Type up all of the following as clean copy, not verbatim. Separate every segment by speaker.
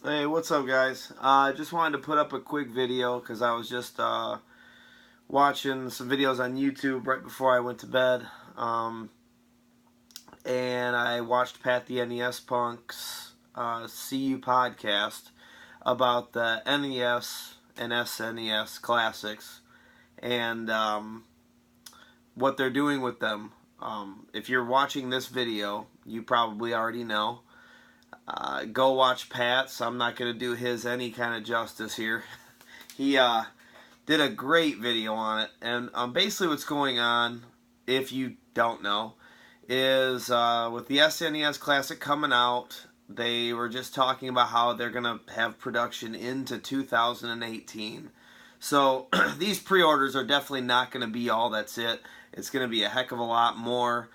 Speaker 1: Hey, what's up, guys? I just wanted to put up a quick video because I was just watching some videos on YouTube right before I went to bed. And I watched Pat the NES Punk's CU podcast about the NES and SNES classics and what they're doing with them. If you're watching this video, you probably already know. Go watch Pat's. I'm not going to do his any kind of justice here. He did a great video on it. And basically what's going on, if you don't know, is with the SNES Classic coming out, they were just talking about how they're going to have production into 2018. So these pre-orders are definitely not going to be all that's it. It's going to be a heck of a lot more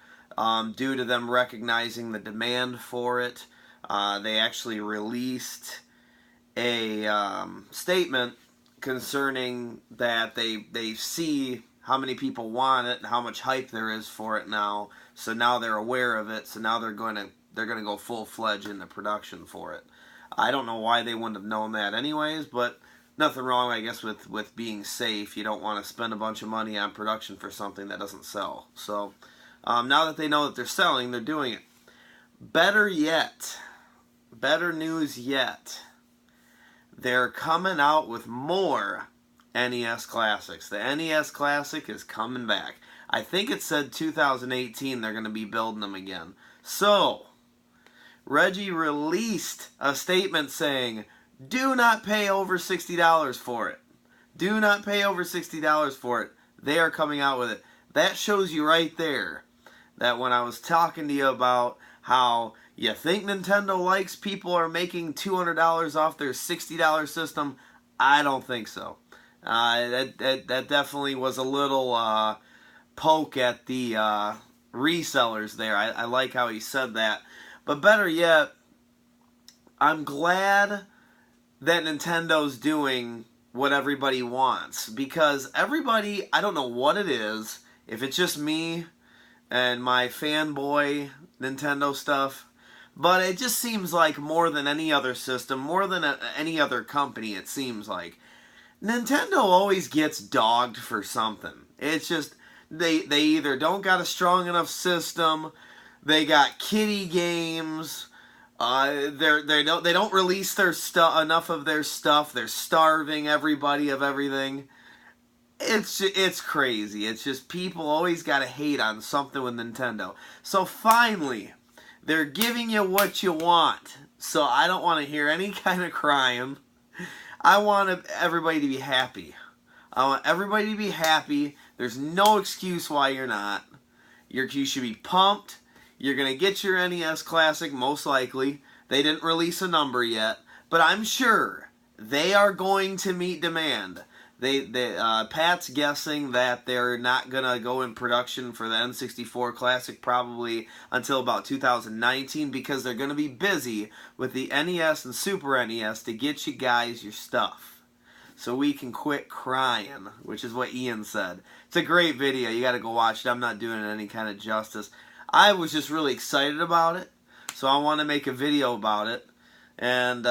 Speaker 1: due to them recognizing the demand for it. They actually released a statement concerning that they see how many people want it and how much hype there is for it now. So now they're aware of it. So now they're going to go full-fledged into production for it. I don't know why they wouldn't have known that anyways, but nothing wrong, I guess, with being safe. You don't want to spend a bunch of money on production for something that doesn't sell. So now that they know that they're selling, they're doing it. Better yet, better news yet, they're coming out with more NES Classics. The NES Classic is coming back. I think it said 2018 they're going to be building them again. So, Reggie released a statement saying, do not pay over $60 for it. Do not pay over $60 for it. They are coming out with it. That shows you right there that when I was talking to you about how you think Nintendo likes people are making $200 off their $60 system, I don't think so. That definitely was a little poke at the resellers there. I like how he said that. But better yet, I'm glad that Nintendo's doing what everybody wants. Because everybody, I don't know what it is, if it's just me and my fanboy Nintendo stuff, but it just seems like more than any other system, more than any other company, it seems like Nintendo always gets dogged for something. It's just they either don't got a strong enough system, they got kiddie games, they don't release their enough of their stuff. They're starving everybody of everything. It's crazy. It's just people always got to hate on something with Nintendo. So finally, they're giving you what you want. So I don't want to hear any kind of crying. I want everybody to be happy. I want everybody to be happy. There's no excuse why you're not. You should be pumped. You're going to get your NES Classic, most likely. They didn't release a number yet. But I'm sure they are going to meet demand. Pat's guessing that they're not going to go in production for the N64 Classic probably until about 2019 because they're going to be busy with the NES and Super NES to get you guys your stuff. So we can quit crying, which is what Ian said. It's a great video. You got to go watch it. I'm not doing it any kind of justice. I was just really excited about it, so I want to make a video about it. And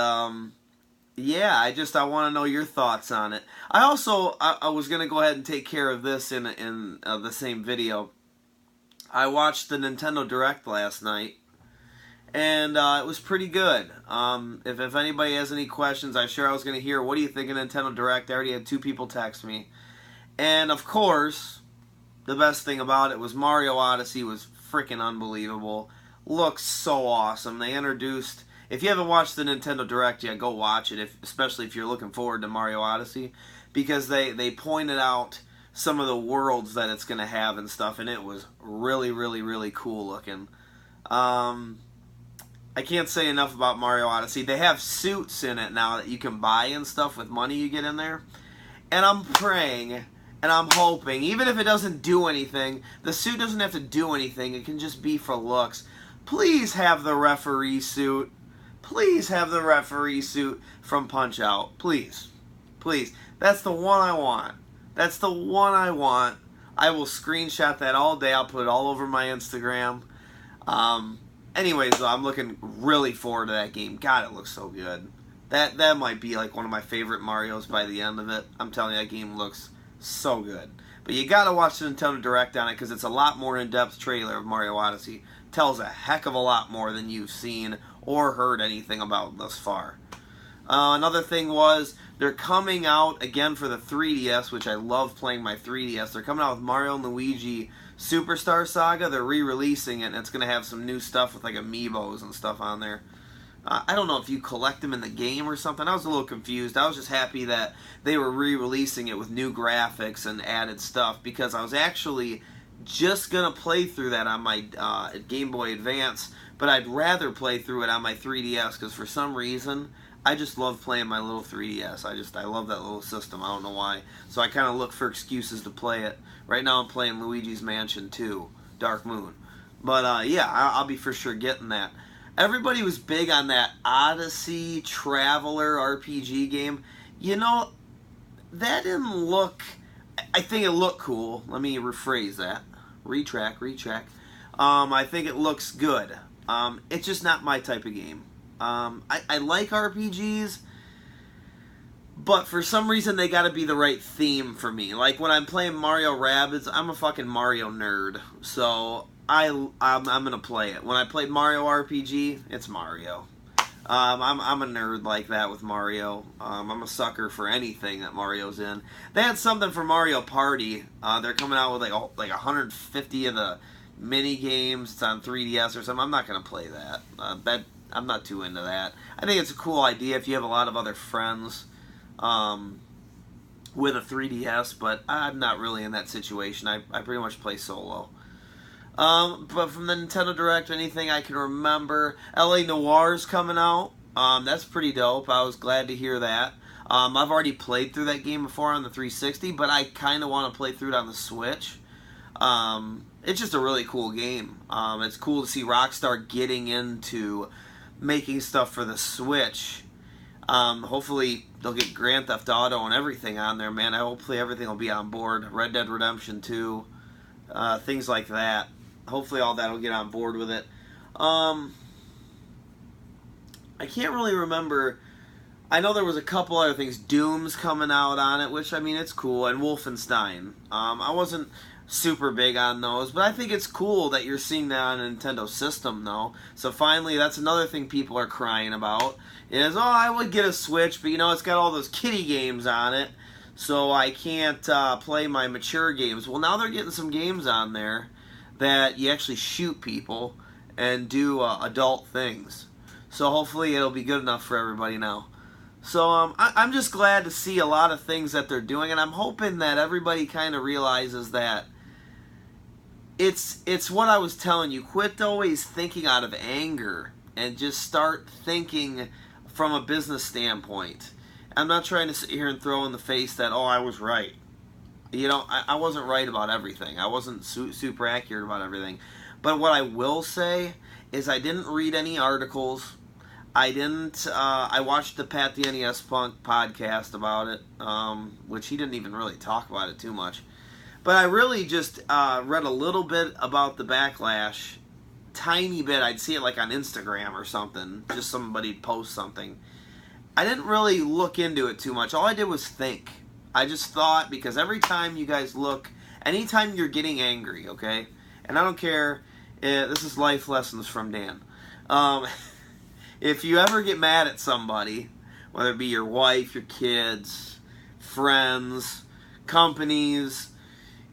Speaker 1: yeah, I want to know your thoughts on it. I was going to go ahead and take care of this in the same video. I watched the Nintendo Direct last night, and it was pretty good. If anybody has any questions, I'm sure I was going to hear, what do you think of Nintendo Direct? I already had 2 people text me. And, of course, the best thing about it was Mario Odyssey was freaking unbelievable. Looks so awesome. They introduced... If you haven't watched the Nintendo Direct yet, go watch it, especially if you're looking forward to Mario Odyssey, because they pointed out some of the worlds that it's going to have and stuff, and it was really, really, really cool looking. I can't say enough about Mario Odyssey. They have suits in it now that you can buy and stuff with money you get in there, and I'm praying and I'm hoping, even if it doesn't do anything, the suit doesn't have to do anything, it can just be for looks. Please have the referee suit. Please have the referee suit from Punch-Out. Please. Please. That's the one I want. That's the one I want. I will screenshot that all day. I'll put it all over my Instagram. Anyways, though, I'm looking really forward to that game. God, it looks so good. That might be like one of my favorite Marios by the end of it. I'm telling you, that game looks so good. But you gotta watch the Nintendo Direct on it because it's a lot more in-depth trailer of Mario Odyssey. Tells a heck of a lot more than you've seen or heard anything about thus far. Another thing was, they're coming out again for the 3DS, which I love playing my 3DS. They're coming out with Mario and Luigi Superstar Saga. They're re-releasing it, and it's going to have some new stuff with like amiibos and stuff on there. I don't know if you collect them in the game or something. I was a little confused. I was just happy that they were re-releasing it with new graphics and added stuff, because I was actually just going to play through that on my Game Boy Advance, but I'd rather play through it on my 3DS, because for some reason, I just love playing my little 3DS. I love that little system. I don't know why. So I kind of look for excuses to play it. Right now I'm playing Luigi's Mansion 2, Dark Moon. But yeah, I'll be for sure getting that. Everybody was big on that Odyssey Traveler RPG game. You know, that didn't look... I think it looked cool. Let me rephrase that. Retrack. I think it looks good. It's just not my type of game. I like RPGs, but for some reason they gotta be the right theme for me. Like when I'm playing Mario Rabbids, I'm a fucking Mario nerd, so I'm gonna play it. When I played Mario RPG, it's Mario. I'm a nerd like that with Mario. I'm a sucker for anything that Mario's in. They had something for Mario Party. They're coming out with like 150 of the mini games. It's on 3DS or something. I'm not gonna play that. I'm not too into that. I think it's a cool idea if you have a lot of other friends with a 3DS, but I'm not really in that situation. I pretty much play solo. But from the Nintendo Direct, anything I can remember, LA Noir's coming out. That's pretty dope. I was glad to hear that. I've already played through that game before on the 360, but I kind of want to play through it on the Switch. It's just a really cool game. It's cool to see Rockstar getting into making stuff for the Switch. Hopefully they'll get Grand Theft Auto and everything on there, man. Hopefully everything will be on board. Red Dead Redemption 2, things like that. Hopefully all that will get on board with it. I can't really remember. I know there was a couple other things. Doom's coming out on it, which, I mean, it's cool. And Wolfenstein. I wasn't super big on those, but I think it's cool that you're seeing that on a Nintendo system, though. So finally, that's another thing people are crying about, is, oh, I would get a Switch, but you know, it's got all those kiddie games on it, so I can't play my mature games. Well, now they're getting some games on there that you actually shoot people and do adult things. So hopefully it'll be good enough for everybody now. So I'm just glad to see a lot of things that they're doing, and I'm hoping that everybody kind of realizes that it's what I was telling you. Quit always thinking out of anger and just start thinking from a business standpoint. I'm not trying to sit here and throw in the face that, oh, I was right. You know, I wasn't right about everything. I wasn't super accurate about everything. But what I will say is I didn't read any articles. I watched the Pat the NES Punk podcast about it, which he didn't even really talk about it too much. But I really just read a little bit about the backlash, tiny bit. I'd see it like on Instagram or something, just somebody post something. I didn't really look into it too much. All I did was think. I just thought, because every time you guys look, anytime you're getting angry, okay? And I don't care, this is life lessons from Dan. If you ever get mad at somebody, whether it be your wife, your kids, friends, companies,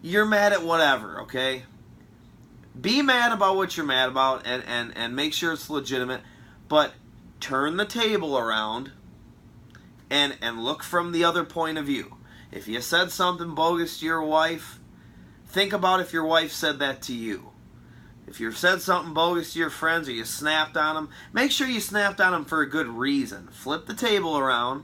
Speaker 1: you're mad at whatever, okay? Be mad about what you're mad about and make sure it's legitimate, but turn the table around and look from the other point of view. If you said something bogus to your wife, think about if your wife said that to you. If you said something bogus to your friends or you snapped on them, make sure you snapped on them for a good reason. Flip the table around,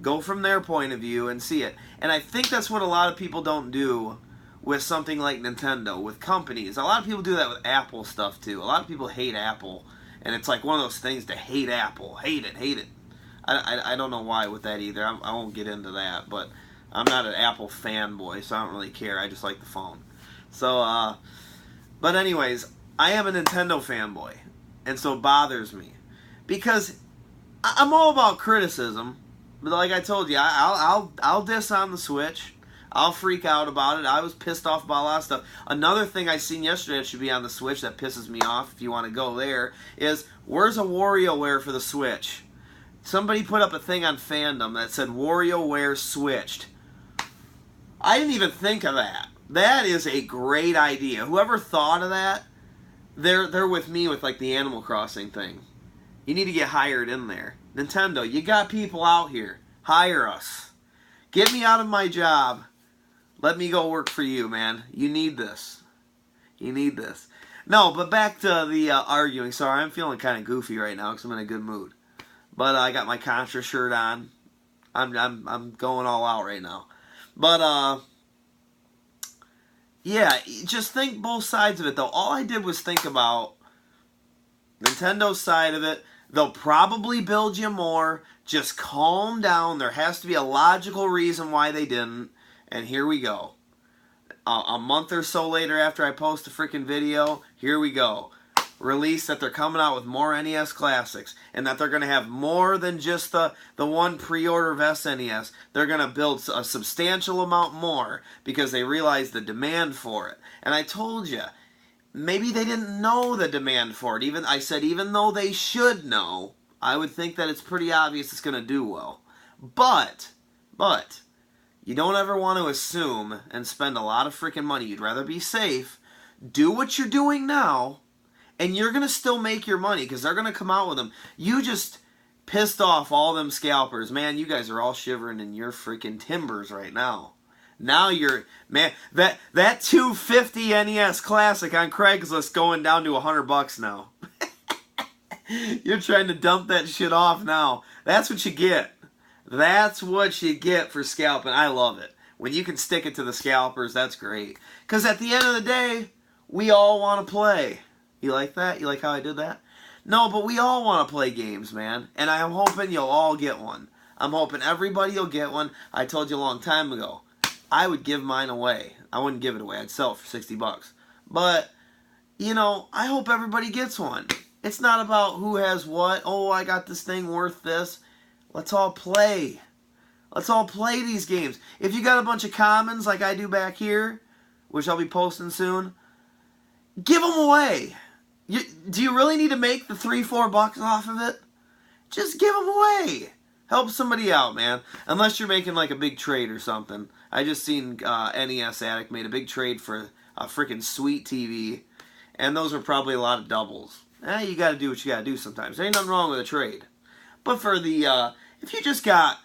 Speaker 1: go from their point of view and see it. And I think that's what a lot of people don't do with something like Nintendo, with companies. A lot of people do that with Apple stuff too. A lot of people hate Apple, and it's like one of those things to hate Apple. Hate it. I don't know why with that either. I won't get into that, but I'm not an Apple fanboy, so I don't really care. I just like the phone. So, but anyways, I am a Nintendo fanboy, and so it bothers me. Because I'm all about criticism, but like I told you, I'll diss on the Switch. I'll freak out about it. I was pissed off about a lot of stuff. Another thing I seen yesterday that should be on the Switch that pisses me off, if you want to go there, is where's a WarioWare for the Switch? Somebody put up a thing on Fandom that said WarioWare switched. I didn't even think of that. That is a great idea. Whoever thought of that, they're with me with like the Animal Crossing thing. You need to get hired in there. Nintendo, you got people out here. Hire us. Get me out of my job. Let me go work for you, man. You need this. You need this. No, but back to the arguing. Sorry, I'm feeling kind of goofy right now because I'm in a good mood. But I got my Contra shirt on. I'm going all out right now. But yeah, just think both sides of it though. All I did was think about Nintendo's side of it. They'll probably build you more. Just calm down. There has to be a logical reason why they didn't. And here we go. A month or so later after I post the freaking video, here we go. Release that they're coming out with more NES classics. And that they're going to have more than just the one pre-order of SNES. They're going to build a substantial amount more because they realize the demand for it. And I told you, maybe they didn't know the demand for it. I said even though they should know, I would think that it's pretty obvious it's going to do well. But, you don't ever want to assume and spend a lot of freaking money. You'd rather be safe. Do what you're doing now, and you're going to still make your money because they're going to come out with them. You just pissed off all them scalpers. Man, you guys are all shivering in your freaking timbers right now. Now you're, man, that $250 NES Classic on Craigslist going down to $100 now. You're trying to dump that shit off now. That's what you get. That's what you get for scalping. I love it. When you can stick it to the scalpers, that's great. Because at the end of the day, we all want to play. You like that? You like how I did that? No, but we all want to play games, man. And I'm hoping you'll all get one. I'm hoping everybody will get one. I told you a long time ago, I would give mine away. I wouldn't give it away. I'd sell it for $60. But, you know, I hope everybody gets one. It's not about who has what. Oh, I got this thing worth this. Let's all play. Let's all play these games. If you got a bunch of commons like I do back here, which I'll be posting soon, give them away. Do you really need to make the $3-4 off of it? Just give them away. Help somebody out, man. Unless you're making like a big trade or something. I just seen NES Addict made a big trade for a freaking sweet TV. And those are probably a lot of doubles. You got to do what you got to do sometimes. There ain't nothing wrong with a trade. But for the, if you just got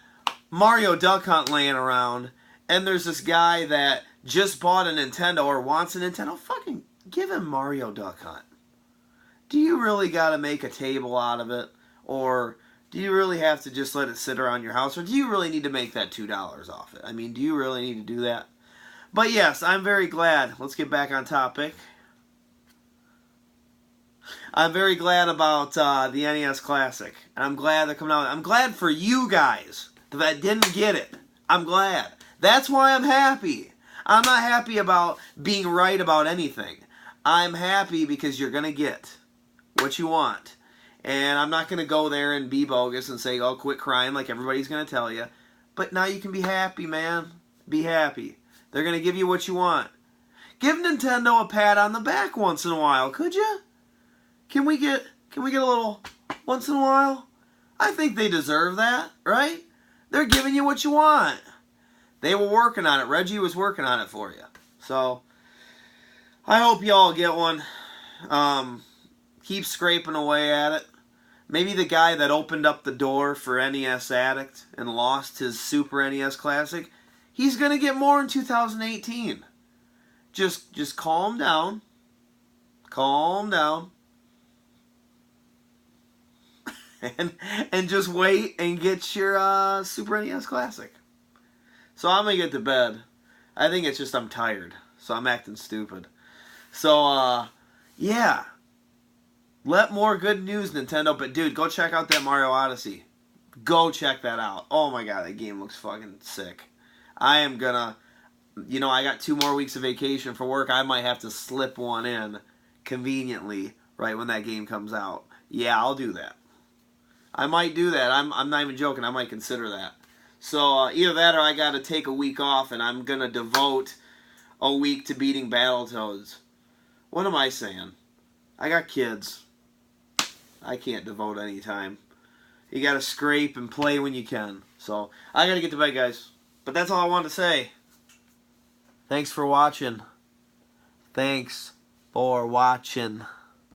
Speaker 1: Mario Duck Hunt laying around, and there's this guy that just bought a Nintendo or wants a Nintendo, fucking give him Mario Duck Hunt. Do you really got to make a table out of it? Or do you really have to just let it sit around your house? Or do you really need to make that $2 off it? I mean, do you really need to do that? But yes, I'm very glad. Let's get back on topic. I'm very glad about the NES Classic. And I'm glad they're coming out. I'm glad for you guys that didn't get it. I'm glad. That's why I'm happy. I'm not happy about being right about anything. I'm happy because you're going to get what you want. And I'm not going to go there and be bogus and say, oh, quit crying like everybody's going to tell you. But now you can be happy, man. Be happy. They're going to give you what you want. Give Nintendo a pat on the back once in a while, could you? Can we get a little once in a while? I think they deserve that, right? They're giving you what you want. They were working on it. Reggie was working on it for you. So, I hope you all get one. Keep scraping away at it. Maybe the guy that opened up the door for NES Addict and lost his Super NES Classic, he's going to get more in 2018. Just calm down. Calm down. And just wait and get your Super NES Classic. So I'm going to get to bed. I think it's just I'm tired. So I'm acting stupid. So, yeah. Let more good news, Nintendo. But, dude, go check out that Mario Odyssey. Go check that out. Oh, my God. That game looks fucking sick. I am going to... You know, I got 2 more weeks of vacation for work. I might have to slip one in conveniently right when that game comes out. Yeah, I'll do that. I might do that. I'm not even joking. I might consider that. So either that or I got to take a week off and I'm going to devote a week to beating Battletoads. What am I saying? I got kids. I can't devote any time. You got to scrape and play when you can. So I got to get to bed, guys. But that's all I wanted to say. Thanks for watching. Thanks for watching.